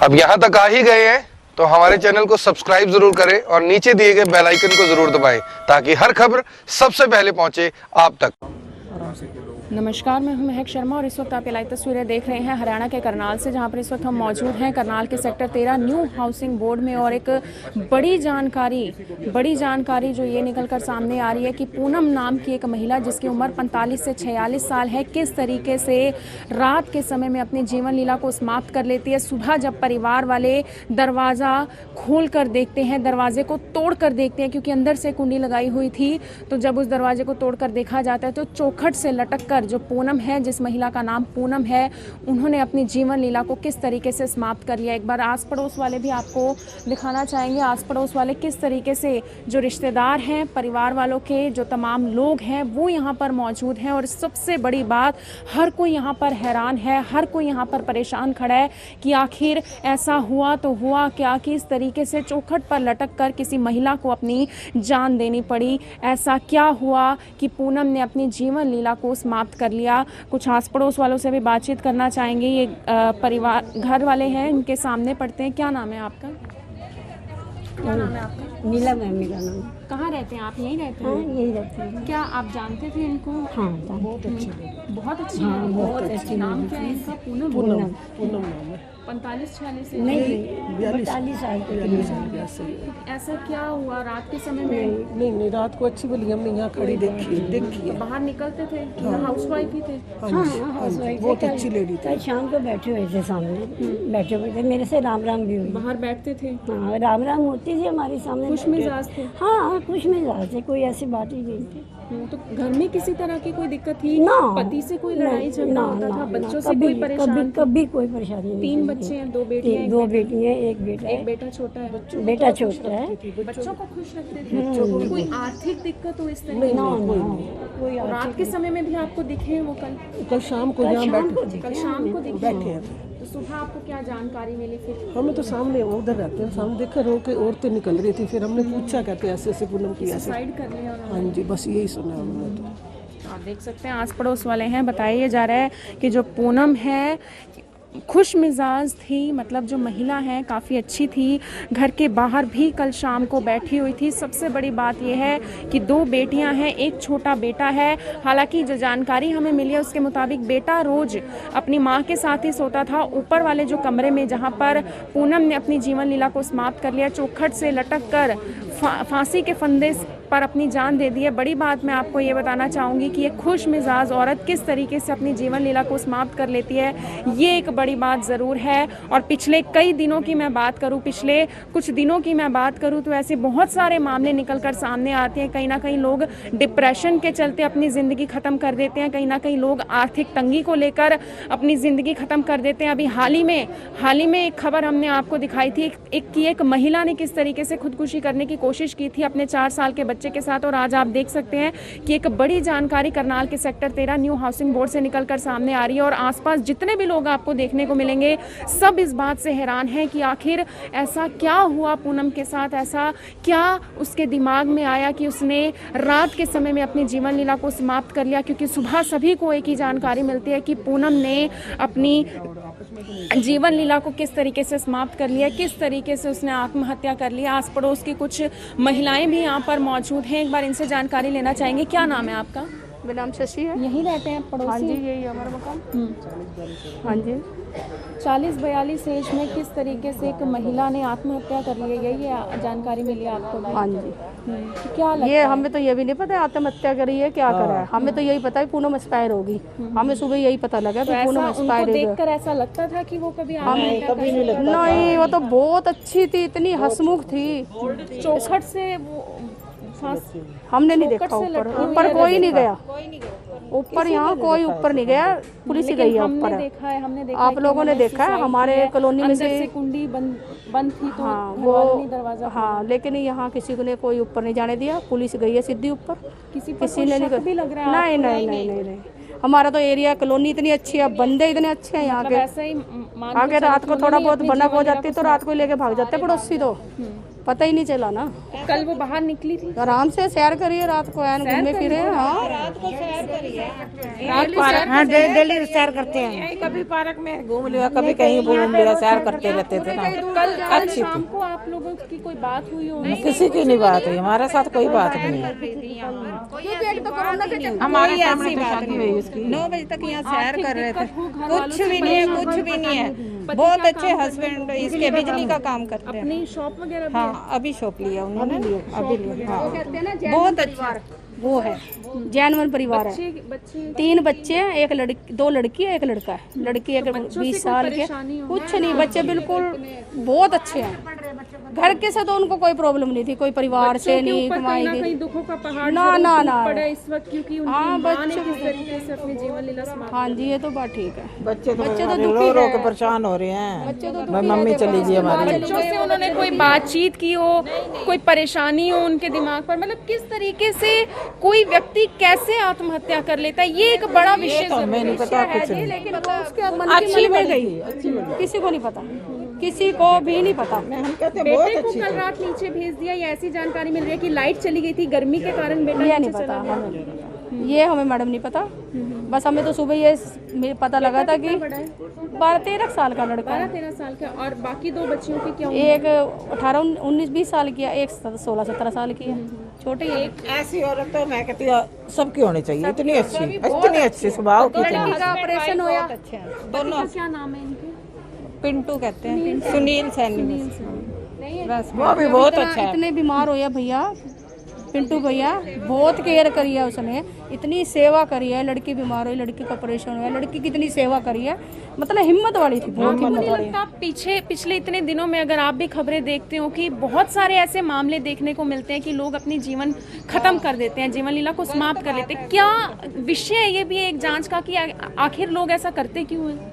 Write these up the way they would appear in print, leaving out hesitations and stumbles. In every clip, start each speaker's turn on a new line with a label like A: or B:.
A: अब यहाँ तक आ ही गए हैं तो हमारे चैनल को सब्सक्राइब जरूर करें और नीचे दिए गए बेल आइकन को जरूर दबाएं ताकि हर खबर सबसे पहले पहुंचे आप तक।
B: नमस्कार, मैं हूं महक शर्मा और इस वक्त आप ये लाइव तस्वीरें देख रहे हैं हरियाणा के करनाल से, जहां पर इस वक्त हम मौजूद हैं करनाल के सेक्टर 13 न्यू हाउसिंग बोर्ड में। और एक बड़ी जानकारी जो ये निकल कर सामने आ रही है कि पूनम नाम की एक महिला जिसकी उम्र 45 से 46 साल है, किस तरीके से रात के समय में अपनी जीवन लीला को समाप्त कर लेती है। सुबह जब परिवार वाले दरवाज़ा खोल कर देखते हैं, दरवाजे को तोड़ कर देखते हैं, क्योंकि अंदर से कुंडी लगाई हुई थी, तो जब उस दरवाजे को तोड़ कर देखा जाता है तो चौखट से लटक कर जो पूनम है, जिस महिला का नाम पूनम है, उन्होंने अपनी जीवन लीला को किस तरीके से समाप्त कर लिया। एक बार आस पड़ोस वाले भी आपको दिखाना चाहेंगे, आस पड़ोस वाले किस तरीके से जो रिश्तेदार हैं, परिवार वालों के जो तमाम लोग हैं वो यहाँ पर मौजूद हैं। और सबसे बड़ी बात, हर कोई यहाँ पर हैरान है, हर कोई यहाँ पर परेशान खड़ा है कि आखिर ऐसा हुआ तो हुआ क्या कि इस तरीके से चौखट पर लटक कर किसी महिला को अपनी जान देनी पड़ी। ऐसा क्या हुआ कि पूनम ने अपनी जीवन लीला को समाप्त कर लिया। कुछ आस पड़ोस वालों से भी बातचीत करना चाहेंगे। ये परिवार घर वाले हैं, इनके सामने पढ़ते हैं। क्या नाम है आपका? क्या नाम है आपका?
C: नीलम है मेरा नाम।
B: कहाँ रहते हैं आप? यहीं रहते हैं?
C: हाँ, यही रहते हैं।
B: क्या आप जानते थे इनको?
C: हाँ,
B: बहुत अच्छी
C: बहुत अच्छी
B: नाम क्या है इनका? पूनम।
C: पूनम नाम है।
B: 45-46
C: नहीं, 42 साल की।
B: ऐसा क्या हुआ रात के समय में?
D: नहीं, रात को अच्छी बोली, हमने यहाँ खड़ी देखी है।
B: बाहर निकलते थे? हाउस वाइफ ही थे?
C: हाँ,
D: बहुत अच्छी लेडी थी।
C: कल शाम को बैठे हुए थे सामने, बैठे हुए थे, मेरे से राम राम भी हुई।
B: बाहर बैठते थे?
C: हाँ, राम राम होती थी हमारे सामने।
B: खुश मिजाज थे?
C: हाँ, खुश मिजाज थे, कोई ऐसी बात ही नहीं थी।
B: तो घर में किसी तरह की कोई दिक्कत थी?
C: ना,
B: पति से कोई लड़ाई झगड़ा होता था? बच्चों से
C: कभी,
B: कोई परेशान?
C: कभी कोई परेशानी नहीं।
B: 3 बच्चे हैं, 2 बेटियां?
C: 2 बेटियां, एक बेटा है।
B: एक बेटा छोटा है?
C: बेटा छोटा है।
B: बच्चों को खुश रखते थे? कोई आर्थिक दिक्कत हो इस तरह?
C: कोई
B: रात के समय में भी आपको दिखे वो? कल
D: शाम को यहाँ
B: कल शाम को दिखे
D: बैठे हैं।
B: तो सुबह आपको क्या जानकारी मिली फिर?
D: हमें तो सामने उधर रहते हैं, सामने देखा रो के औरतें निकल रही थी, फिर हमने पूछा कहते ऐसे ऐसे पूनम की ऐसे।
B: सुसाइड कर लिया?
D: हाँ जी, बस यही सुना हमने तो।
B: आप देख सकते हैं आस पड़ोस वाले हैं, बताया जा रहा है कि जो पूनम है खुश मिजाज थी, मतलब जो महिला है काफ़ी अच्छी थी, घर के बाहर भी कल शाम को बैठी हुई थी। सबसे बड़ी बात यह है कि 2 बेटियां हैं, एक छोटा बेटा है। हालांकि जो जानकारी हमें मिली है उसके मुताबिक बेटा रोज़ अपनी मां के साथ ही सोता था। ऊपर वाले जो कमरे में जहां पर पूनम ने अपनी जीवन लीला को समाप्त कर लिया, चौखट से लटक कर फांसी के फंदे पर अपनी जान दे दी है। बड़ी बात मैं आपको ये बताना चाहूँगी कि एक खुश मिजाज औरत किस तरीके से अपनी जीवन लीला को समाप्त कर लेती है, ये एक बड़ी बात ज़रूर है। और पिछले कई दिनों की मैं बात करूँ, पिछले कुछ दिनों की मैं बात करूँ तो ऐसे बहुत सारे मामले निकल कर सामने आते हैं। कहीं ना कहीं लोग डिप्रेशन के चलते अपनी ज़िंदगी ख़त्म कर देते हैं, कहीं ना कहीं लोग आर्थिक तंगी को लेकर अपनी ज़िंदगी ख़त्म कर देते हैं। अभी हाल ही में एक खबर हमने आपको दिखाई थी एक महिला ने किस तरीके से खुदकुशी करने की कोशिश की थी अपने 4 साल के बच्चे के साथ। और आज आप देख सकते हैं कि एक बड़ी जानकारी करनाल के सेक्टर 13 न्यू हाउसिंग बोर्ड से निकलकर सामने आ रही है। और आसपास जितने भी लोग आपको देखने को मिलेंगे, सब इस बात से हैरान हैं कि आखिर ऐसा क्या हुआ पूनम के साथ, ऐसा क्या उसके दिमाग में आया कि उसने रात के समय में अपनी जीवन लीला को समाप्त कर लिया। क्योंकि सुबह सभी को एक ही जानकारी मिलती है कि पूनम ने अपनी जीवन लीला को किस तरीके से समाप्त कर लिया, किस तरीके से उसने आत्महत्या कर लिया। आस पड़ोस की कुछ महिलाएं भी यहाँ पर मौजूद हैं, एक बार इनसे जानकारी लेना चाहेंगे। क्या नाम है आपका?
E: मेरा नाम शशि है।
B: यहीं रहते हैं पड़ोसी?
E: हाँ जी, यही हमारा मकान। हाँ जी।
B: 40-42 एज में किस तरीके से एक महिला ने आत्महत्या कर ली है, ये जानकारी मिली आपको?
E: हाँ जी।
B: क्या लगता
E: ये
B: है?
E: हमें तो ये भी नहीं पता आत्महत्या करी है क्या करा है, हमें तो यही पता है पूनम एक्सपायर होगी। हमें सुबह यही पता लगा कि पूनम एक्सपायर है।
B: देखकर ऐसा लगता था कि वो कभी
E: नहीं, वो तो बहुत अच्छी थी, इतनी हंसमुख थी।
B: चौखट से वो
E: हमने नहीं देखा ऊपर कोई नहीं गया ऊपर, यहाँ कोई ऊपर नहीं गया, पुलिस ही गई है ऊपर।
B: हमने देखा
E: आप लोगों ने देखा है हमारे कॉलोनी में से
B: कुंडी बंद थी तो
E: हाँ वो
B: दरवाजा
E: हाँ, लेकिन यहाँ किसी ने कोई ऊपर नहीं जाने दिया, पुलिस गई है सीधी ऊपर। किसी ने नहीं नहीं, हमारा तो एरिया कॉलोनी इतनी अच्छी है, बंदे इतने अच्छे हैं यहाँ के। आगे रात को थोड़ा बहुत बनक हो जाती है तो रात को लेके भाग जाते पड़ोसी, तो पता ही नहीं चला ना।
B: कल वो बाहर निकली थी,
E: आराम से सैर करिए, रात को एन घूमे फिरे। हाँ
B: रात को सैर
C: हाँ डेली सैर करते हैं।
F: कभी पार्क में घूम लिया, कभी कहीं घूम लिया, सैर करते रहते थे ना।
B: कल शाम को आप लोगों की कोई बात हुई हो?
F: किसी की नहीं बात हुई, हमारे साथ कोई बात नहीं है। हमारे सामने तो शादी हुई उसकी।
G: 9 बजे तक यहाँ सैर कर रहे थे, कुछ भी नहीं है, कुछ भी नहीं है। बहुत अच्छे हस्बैंड इसके बिजली का काम करते हैं।
B: अपनी शॉप वगैरह भी
G: हाँ अभी शॉप लिया उन्होंने, अभी लिया। हाँ
E: बहुत अच्छा वो है, जैनवन परिवार है।
B: बच्चे
E: 3 बच्चे हैं, एक लड़की 2 लड़की है, एक लड़का है। लड़की है 20 साल के, कुछ नहीं, बच्चे बिल्कुल बहुत अच्छे हैं। घर के से तो उनको कोई प्रॉब्लम नहीं थी, कोई परिवार से नहीं कमाएगी।
B: कहीं दुखों का पहाड़
E: ना ना ना
B: पड़ा इस वक्त, क्योंकि उनकी
E: हाँ,
B: माँ ने
E: बच्चे-
B: किस तरीके से अपनी जीवन लीला समाप्त।
E: हाँ जी, ये तो बात ठीक है।
F: बच्चे तो
E: दुखी
F: रो रो
E: हैं।
F: के परेशान हो रहे हैं।
E: बच्चे तो
F: मैं मम्मी चली गई हमारी।
B: बच्चों से उन्होंने कोई बातचीत की हो, कोई परेशानी हो उनके दिमाग पर, मतलब किस तरीके से कोई व्यक्ति कैसे आत्महत्या कर लेता है, ये एक बड़ा विषय
F: तो हमें नहीं पता कुछ नहीं।
E: लेकिन वो उसके मन की मन में गई, किसी को नहीं पता, किसी को भी नहीं पता।
F: हम कहते हैं बहुत
B: बेटे को
F: अच्छी
B: कल रात नीचे भेज दिया, या ऐसी जानकारी मिल रही है कि लाइट चली गई थी गर्मी के कारण, बेटा
E: ये नहीं
B: नीचे
E: पता
B: चला गया।
E: हमें, ये हमें मैडम नहीं पता। बस हमें तो सुबह ये पता लगा था कि 12-13 साल का लड़का है।
B: 12-13 साल का, और बाकी 2 बच्चियों की क्या उम्र?
E: एक 18-19-20 साल की है, एक 16-17 साल की है, छोटी है।
F: ऐसी औरत तो मैं कहती हूँ सबकी होनी चाहिए, इतनी अच्छी स्वभाव की।
E: लड़की का ऑपरेशन होया,
B: दोनों क्या नाम है इनके?
G: पिंटू कहते हैं, सुनील सैनी। बस
F: वो भी बहुत अच्छा है।
E: इतने बीमार होया भैया, पिंटू भैया बहुत केयर करी है उसने, इतनी सेवा करी है। लड़की बीमार हुई, लड़की का ऑपरेशन हुआ, लड़की की इतनी सेवा करी है, मतलब हिम्मत वाली थी, बहुत हिम्मत
B: मुझे
E: वाली।
B: लगता है पिछले इतने दिनों में अगर आप भी खबरें देखते हो कि बहुत सारे ऐसे मामले देखने को मिलते हैं कि लोग अपनी जीवन खत्म कर देते हैं, जीवन लीला को समाप्त कर लेते हैं। क्या विषय है ये भी एक जांच का कि आखिर लोग ऐसा करते क्यों हैं?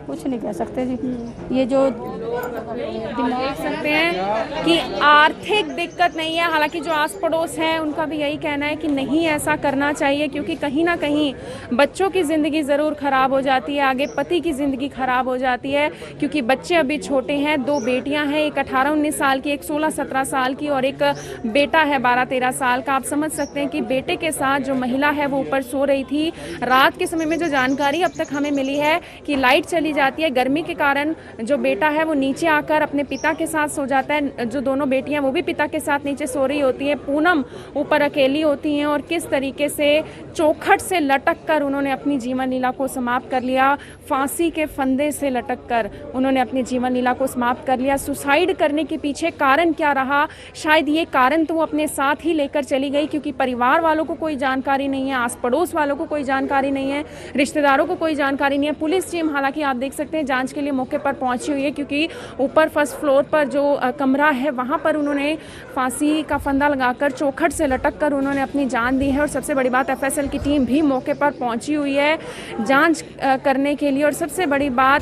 E: कुछ नहीं कह सकते जी। ये जो
B: देख सकते हैं कि आर्थिक दिक्कत नहीं है, हालांकि जो आस पड़ोस हैं उनका भी यही कहना है कि नहीं ऐसा करना चाहिए, क्योंकि कहीं ना कहीं बच्चों की ज़िंदगी ज़रूर ख़राब हो जाती है, आगे पति की ज़िंदगी ख़राब हो जाती है, क्योंकि बच्चे अभी छोटे हैं। 2 बेटियां हैं, एक 18-19 साल की, एक 16-17 साल की, और एक बेटा है 12-13 साल का। आप समझ सकते हैं कि बेटे के साथ जो महिला है वो ऊपर सो रही थी। रात के समय में जो जानकारी अब तक हमें मिली है कि लाइट चली जाती है, गर्मी के कारण जो बेटा है वो नीचे आकर अपने पिता के साथ सो जाता है, जो दोनों बेटियां वो भी पिता के साथ नीचे सो रही होती हैं। पूनम ऊपर अकेली होती हैं, और किस तरीके से चौखट से लटक कर उन्होंने अपनी जीवन लीला को समाप्त कर लिया। फांसी के फंदे से लटक कर उन्होंने अपनी जीवन लीला को समाप्त कर लिया। सुसाइड करने के पीछे कारण क्या रहा, शायद ये कारण तो वो अपने साथ ही लेकर चली गई, क्योंकि परिवार वालों को कोई जानकारी नहीं है, आस पड़ोस वालों को कोई जानकारी नहीं है, रिश्तेदारों को कोई जानकारी नहीं है। पुलिस टीम हालांकि आप देख सकते हैं जांच के लिए मौके पर पहुंची हुई है, क्योंकि ऊपर फर्स्ट फ्लोर पर जो कमरा है वहां पर उन्होंने फांसी का फंदा लगाकर चौखट से लटक कर उन्होंने अपनी जान दी है। और सबसे बड़ी बात, एफएसएल की टीम भी मौके पर पहुंची हुई है जांच करने के लिए। और सबसे बड़ी बात,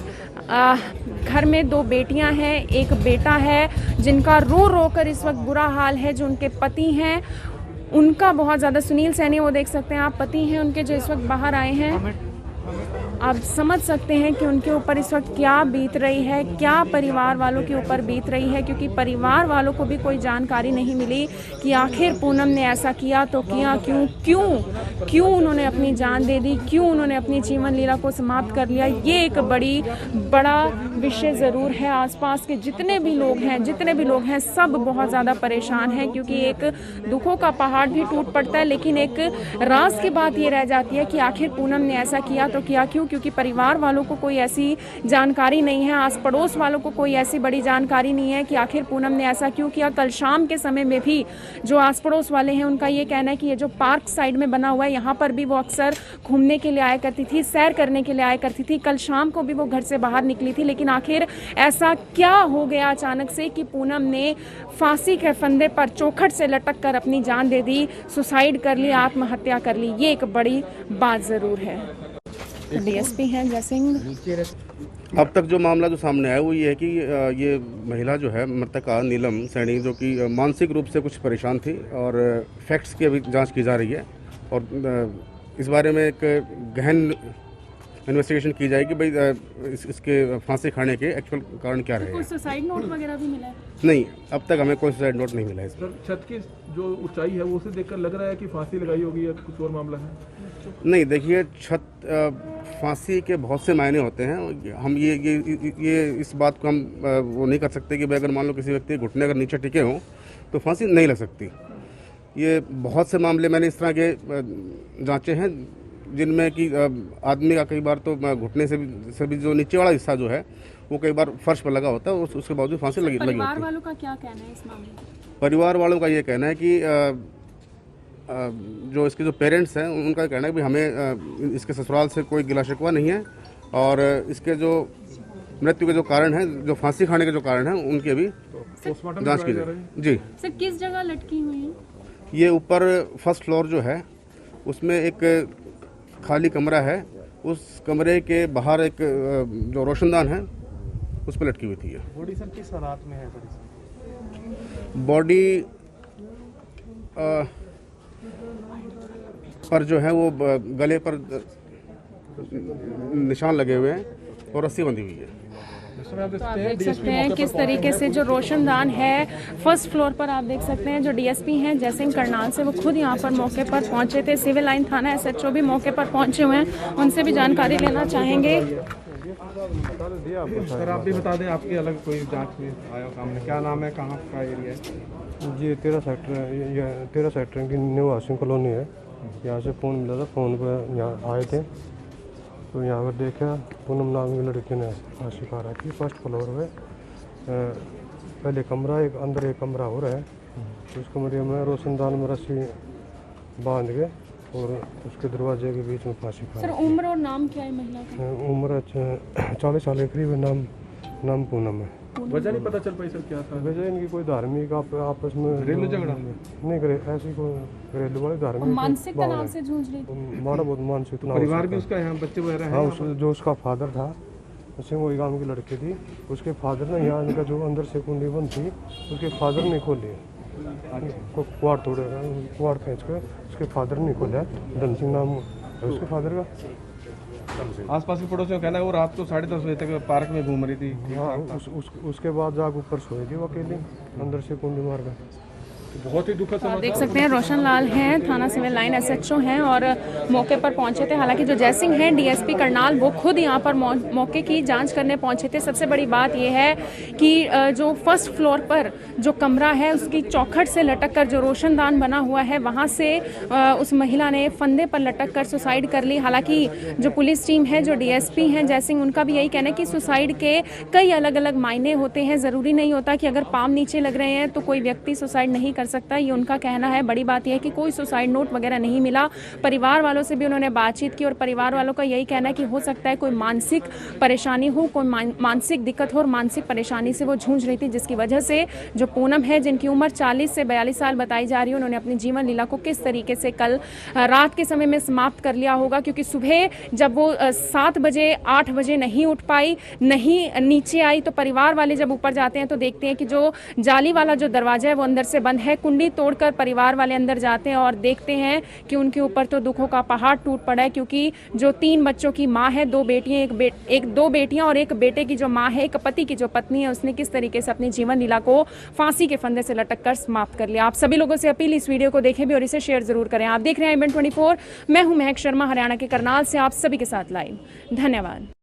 B: घर में 2 बेटियां हैं, एक बेटा है, जिनका रो रो कर इस वक्त बुरा हाल है। जो उनके पति हैं उनका बहुत ज़्यादा, सुनील सैनी वो देख सकते हैं आप, पति हैं उनके जो इस वक्त बाहर आए हैं। आप समझ सकते हैं कि उनके ऊपर इस वक्त क्या बीत रही है, क्या परिवार वालों के ऊपर बीत रही है, क्योंकि परिवार वालों को भी कोई जानकारी नहीं मिली कि आखिर पूनम ने ऐसा किया तो किया क्यों उन्होंने अपनी जान दे दी, क्यों उन्होंने अपनी जीवन लीला को समाप्त कर लिया। ये एक बड़ा विषय ज़रूर है। आसपास के जितने भी लोग हैं सब बहुत ज़्यादा परेशान हैं, क्योंकि एक दुखों का पहाड़ भी टूट पड़ता है, लेकिन एक राज की बात ये रह जाती है कि आखिर पूनम ने ऐसा किया तो किया क्यों, क्योंकि परिवार वालों को कोई ऐसी जानकारी नहीं है, आस पड़ोस वालों को कोई ऐसी बड़ी जानकारी नहीं है कि आखिर पूनम ने ऐसा क्यों किया। कल शाम के समय में भी जो आस पड़ोस वाले हैं उनका ये कहना है कि ये जो पार्क साइड में बना हुआ है यहाँ पर भी वो अक्सर घूमने के लिए आया करती थी, सैर करने के लिए आया करती थी। कल शाम को भी वो घर से बाहर निकली थी, लेकिन आखिर ऐसा क्या हो गया अचानक से कि पूनम ने फांसी के फंदे पर चौखट से लटक कर अपनी जान दे दी, सुसाइड कर ली, आत्महत्या कर ली। ये एक बड़ी बात ज़रूर है। डीएसपी हैं जय सिंह।
H: अब तक जो मामला जो सामने आया वो ये है कि ये महिला जो है मृतका नीलम सैनी, जो कि मानसिक रूप से कुछ परेशान थी, और फैक्ट्स की अभी जांच की जा रही है, और इस बारे में एक गहन इन्वेस्टिगेशन की जाएगी भाई इसके फांसी खाने के एक्चुअल कारण क्या रहे।
B: कोई सुसाइड नोट वगैरह भी मिला है?
H: नहीं, अब तक हमें कोई सुसाइड नोट नहीं मिला है।
I: सर, छत की जो ऊंचाई है वो उसे देखकर लग रहा है कि फांसी लगाई होगी या कुछ और मामला है?
H: नहीं, देखिए छत फांसी के बहुत से मायने होते हैं। हम ये इस बात को हम वो नहीं कर सकते कि भाई अगर मान लो किसी व्यक्ति के घुटने अगर नीचे टिके हों तो फांसी नहीं लग सकती। ये बहुत से मामले मैंने इस तरह के जांचे हैं जिनमें कि आदमी का कई बार तो घुटने से भी जो नीचे वाला हिस्सा जो है वो कई बार फर्श पर लगा होता है, उसके बावजूद फांसी लगी होती है।
B: परिवार वालों का क्या कहना है इस मामले में?
H: परिवार वालों का ये कहना है कि जो इसके जो पेरेंट्स हैं उनका कहना है कि हमें इसके ससुराल से कोई गिला शिकवा नहीं है और इसके जो मृत्यु के जो कारण हैं, जो फांसी खाने के जो कारण हैं, उनके भी जांच की जाए। जी
B: सर, किस जगह लटकी हुई है?
H: ये ऊपर फर्स्ट फ्लोर जो है उसमें एक खाली कमरा है, उस कमरे के बाहर एक जो रोशनदान है उस पर लटकी हुई थी।
I: बॉडी सर किस हालात में है सर?
H: बॉडी पर जो है वो गले पर निशान लगे हुए हैं और रस्सी बंधी हुई है।
B: तो आप देख सकते हैं किस तरीके से जो रोशनदान है फर्स्ट फ्लोर पर, आप देख सकते हैं जो डीएसपी हैं जयसिंह करनाल से, वो खुद यहाँ पर मौके पर पहुंचे थे। सिविल लाइन थाना एसएचओ भी मौके पर पहुंचे हुए हैं, उनसे भी जानकारी लेना चाहेंगे।
I: सर, आप भी बता दें, आपके अलग कोई जांच में आया सामने, क्या नाम है, कहाँ का एरिया है?
J: ये 13 सेक्टर की न्यू हाउसिंग कॉलोनी है। यहाँ से फ़ोन मिला था, फ़ोन पर यहाँ आए थे तो यहाँ पर देखा पूनम नाम की लड़की ने शिकार है कि फर्स्ट फ्लोर में पहले कमरा, एक अंदर एक कमरा हो रहा है, उस कमरे में रोशनदान में रस्सी बांध के और उसके दरवाजे के बीच में फांसी खा।
B: सर, उम्र और नाम क्या है महिला का?
J: उम्र 40 साल के करीब, नाम पूनम है।
I: वजह नहीं पता चल पाई सर क्या था?
J: वजह इनकी कोई धार्मिक आपस में
I: घरेलू झगड़ा
J: नहीं करे, ऐसी कोई घरेलू वाली धार्मिक
B: मानसिक तनाव से जूझ रही थी।
J: मारा बहुत मानसिक तनाव।
I: परिवार भी उसका यहाँ बच्चे वगैरह हैं?
J: हाँ, जो उसका फादर था, उसे वही गांव की लड़की थी, उसके फादर ने यहाँ इनका जो अंदर से कुंडी बंद थी उसके फादर ने खोली, कुआर तोड़े, कुआर खींच के उसके फादर ने खोला। धन सिंह नाम है उसके फादर का।
I: आसपास के पड़ोसियों का कहना है वो रात को 10:30 बजे तक पार्क में घूम रही थी।
J: हाँ, उसके बाद जाकर ऊपर सोई थी वो अकेली, अंदर से कुंडी मार कर।
I: बहुत ही दुखद
B: आप देख सकते हैं रोशन लाल हैं, थाना सिविल लाइन एसएचओ हैं और मौके पर पहुंचे थे। हालांकि जो जयसिंह हैं डीएसपी करनाल, वो खुद यहां पर मौके की जांच करने पहुंचे थे। सबसे बड़ी बात यह है कि जो फर्स्ट फ्लोर पर जो कमरा है उसकी चौखट से लटक कर जो रोशनदान बना हुआ है वहां से उस महिला ने फंदे पर लटक कर सुसाइड कर ली। हालांकि जो पुलिस टीम है, जो डीएसपी हैं जयसिंह, उनका भी यही कहना है कि सुसाइड के कई अलग अलग मायने होते हैं। ज़रूरी नहीं होता कि अगर पाँव नीचे लग रहे हैं तो कोई व्यक्ति सुसाइड नहीं कर सकता, ये उनका कहना है। बड़ी बात यह है कि कोई सुसाइड नोट वगैरह नहीं मिला। परिवार वालों से भी उन्होंने बातचीत की और परिवार वालों का यही कहना है कि हो सकता है कोई मानसिक परेशानी हो, कोई मानसिक दिक्कत हो और मानसिक परेशानी से वो जूझ रही थी, जिसकी वजह से जो पूनम है, जिनकी उम्र 40 से 42 साल बताई जा रही है, उन्होंने अपनी जीवन लीला को किस तरीके से कल रात के समय में समाप्त कर लिया होगा। क्योंकि सुबह जब वो 7 बजे 8 बजे नहीं उठ पाई, नहीं नीचे आई, तो परिवार वाले जब ऊपर जाते हैं तो देखते हैं कि जो जाली वाला जो दरवाजा है वो अंदर से बंद है। कुंडी तोड़कर परिवार वाले अंदर जाते हैं और देखते हैं कि उनके ऊपर तो दुखों का पहाड़ टूट पड़ा है। क्योंकि जो 3 बच्चों की माँ है, 2 बेटियां, 2 बेटियां और 1 बेटे की जो माँ है, एक पति की जो पत्नी है, उसने किस तरीके से अपनी जीवन लीला को फांसी के फंदे से लटक कर समाप्त कर लिया। आप सभी लोगों से अपील, इस वीडियो को देखें भी और इसे शेयर जरूर करें। आप देख रहे हैं IBN 24, मैं हूं महक शर्मा, हरियाणा के करनाल से आप सभी के साथ लाइव। धन्यवाद।